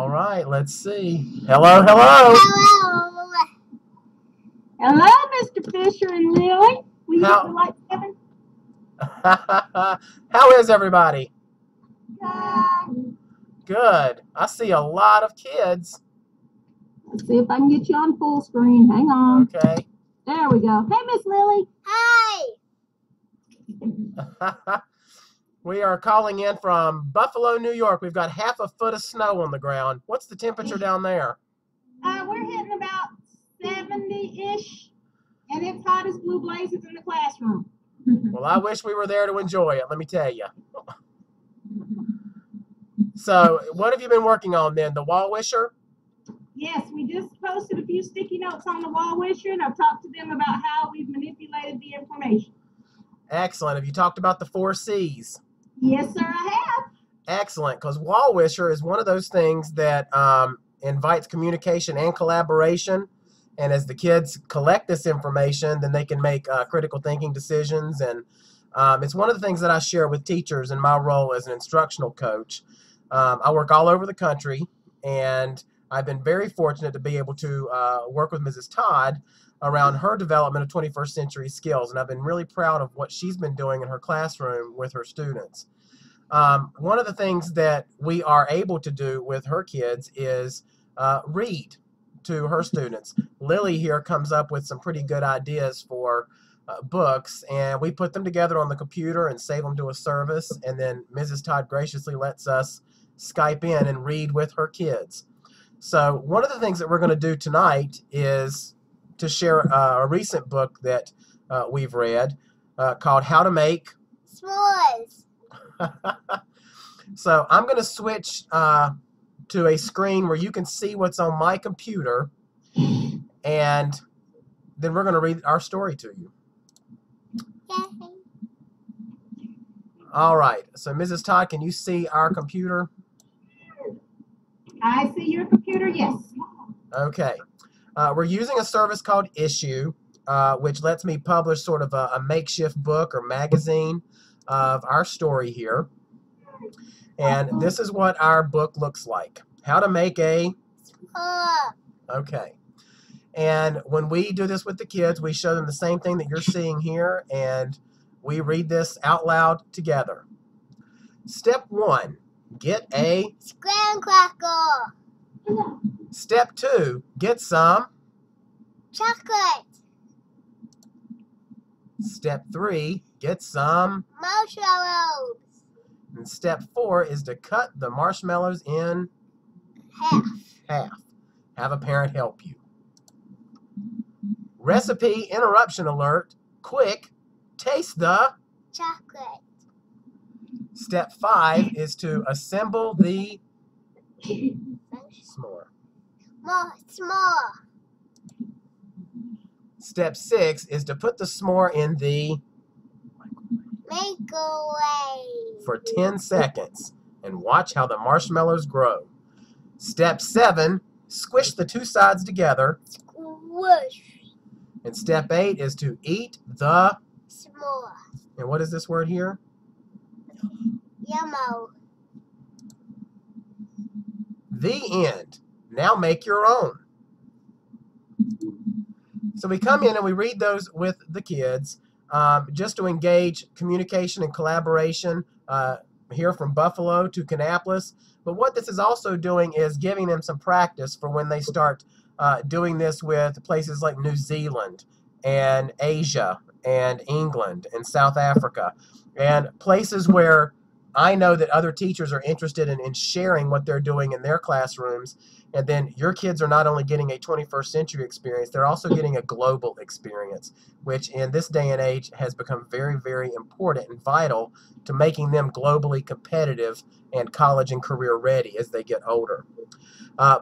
All right, let's see. Hello, hello. Hello. Hello, Mr. Fisher and Lily. Will you How- hit the light, Kevin? How is everybody? Good. Good. I see a lot of kids. Let's see if I can get you on full screen. Hang on. Okay. There we go. Hey, Miss Lily. Hi. We are calling in from Buffalo, New York. We've got half a foot of snow on the ground. What's the temperature down there? We're hitting about 70-ish, and it's hot as blue blazes in the classroom. Well, I wish we were there to enjoy it, let me tell you. So, what have you been working on then? The wall wisher? Yes, we just posted a few sticky notes on the wall wisher, and I've talked to them about how we've manipulated the information. Excellent. Have you talked about the 4 C's? Yes, sir, I have. Excellent, because wall wisher is one of those things that invites communication and collaboration. And as the kids collect this information, then they can make critical thinking decisions. And it's one of the things that I share with teachers in my role as an instructional coach. I work all over the country, and I've been very fortunate to be able to work with Mrs. Todd around her development of 21st century skills. And I've been really proud of what she's been doing in her classroom with her students. One of the things that we are able to do with her kids is read to her students. Lily here comes up with some pretty good ideas for books, and we put them together on the computer and save them to a service, and then Mrs. Todd graciously lets us Skype in and read with her kids. So one of the things that we're going to do tonight is to share a recent book that we've read called How to Make Smores. So I'm going to switch to a screen where you can see what's on my computer, and then we're going to read our story to you. Yay. All right. So Mrs. Todd, can you see our computer? I see your computer, yes. Okay. We're using a service called Issue, which lets me publish sort of a makeshift book or magazine of our story here. And this is what our book looks like. How to make a... Okay. And when we do this with the kids, we show them the same thing that you're seeing here, and we read this out loud together. Step 1, get a... Scram cracker. Step 2, get some... Chocolate. Step 3, get some... Marshmallows. And step 4 is to cut the marshmallows in half. Have a parent help you. Recipe interruption alert. Quick, taste the... Chocolate. Step 5 is to assemble the... S'more. S'more. Step 6 is to put the s'more in the... Microwave. for 10 seconds and watch how the marshmallows grow. Step 7, squish the 2 sides together. Squish. And step 8 is to eat the... S'more. And what is this word here? Yummo. The end. Now make your own. So we come in and we read those with the kids just to engage communication and collaboration here from Buffalo to Kannapolis. But what this is also doing is giving them some practice for when they start doing this with places like New Zealand and Asia and England and South Africa and places where I know that other teachers are interested in sharing what they're doing in their classrooms. And then your kids are not only getting a 21st century experience, they're also getting a global experience, which in this day and age has become very, very important and vital to making them globally competitive and college and career ready as they get older.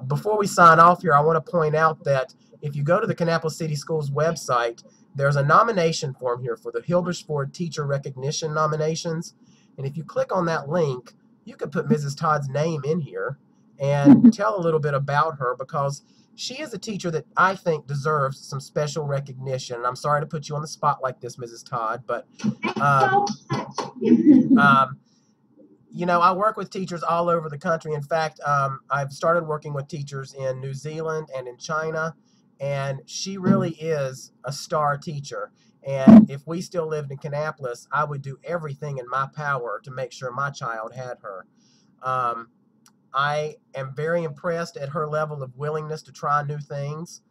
Before we sign off here, I want to point out that if you go to the Kannapolis City Schools website, there's a nomination form here for the Hilbersford Teacher Recognition nominations. And if you click on that link, you can put Mrs. Todd's name in here and tell a little bit about her, because she is a teacher that I think deserves some special recognition. And I'm sorry to put you on the spot like this, Mrs. Todd, but you know, I work with teachers all over the country. In fact, I've started working with teachers in New Zealand and in China, and she really is a star teacher. And if we still lived in Kannapolis, I would do everything in my power to make sure my child had her. I am very impressed at her level of willingness to try new things,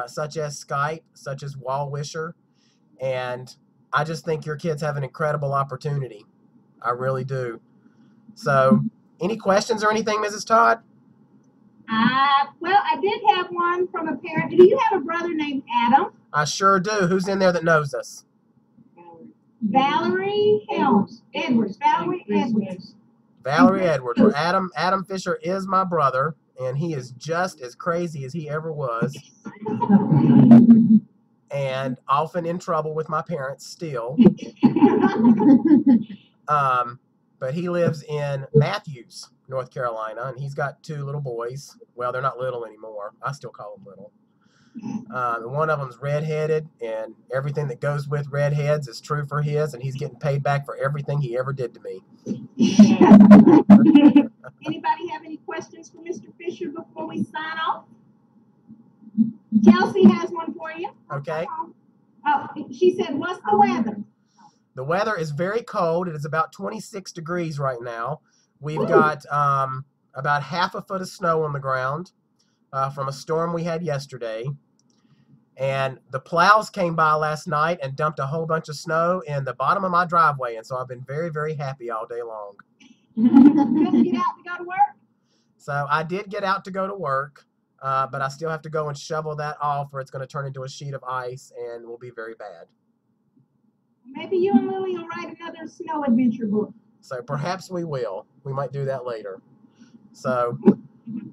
such as Skype, such as Wall Wisher, and I just think your kids have an incredible opportunity. I really do. So, any questions or anything, Mrs. Todd? Well, I did have one from a parent. Do you have a brother named Adam? I sure do. Who's in there that knows us? Valerie Edwards. Valerie Edwards. Valerie Edwards. Or Adam Fisher is my brother, and he is just as crazy as he ever was, and often in trouble with my parents still. But he lives in Matthews, North Carolina, and he's got 2 little boys. Well, they're not little anymore. I still call them little. And one of them's redheaded, and everything that goes with redheads is true for his, and he's getting paid back for everything he ever did to me. Anybody have any questions for Mr. Fisher before we sign off? Chelsea has one for you. Okay. She said, what's the weather? The weather is very cold. It is about 26 degrees right now. We've got about half a foot of snow on the ground from a storm we had yesterday. And the plows came by last night and dumped a whole bunch of snow in the bottom of my driveway. And so I've been very, very happy all day long. Couldn't get out to go to work? So I did get out to go to work, but I still have to go and shovel that off or it's going to turn into a sheet of ice and will be very bad. Maybe you and Lily will write another snow adventure book. So perhaps we will. We might do that later. So,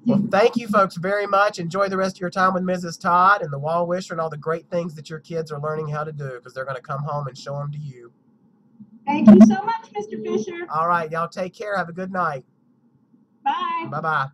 well, thank you folks very much. Enjoy the rest of your time with Mrs. Todd and the Wall Wisher and all the great things that your kids are learning how to do because they're going to come home and show them to you. Thank you so much, Mr. Fisher. All right. Y'all take care. Have a good night. Bye. Bye-bye.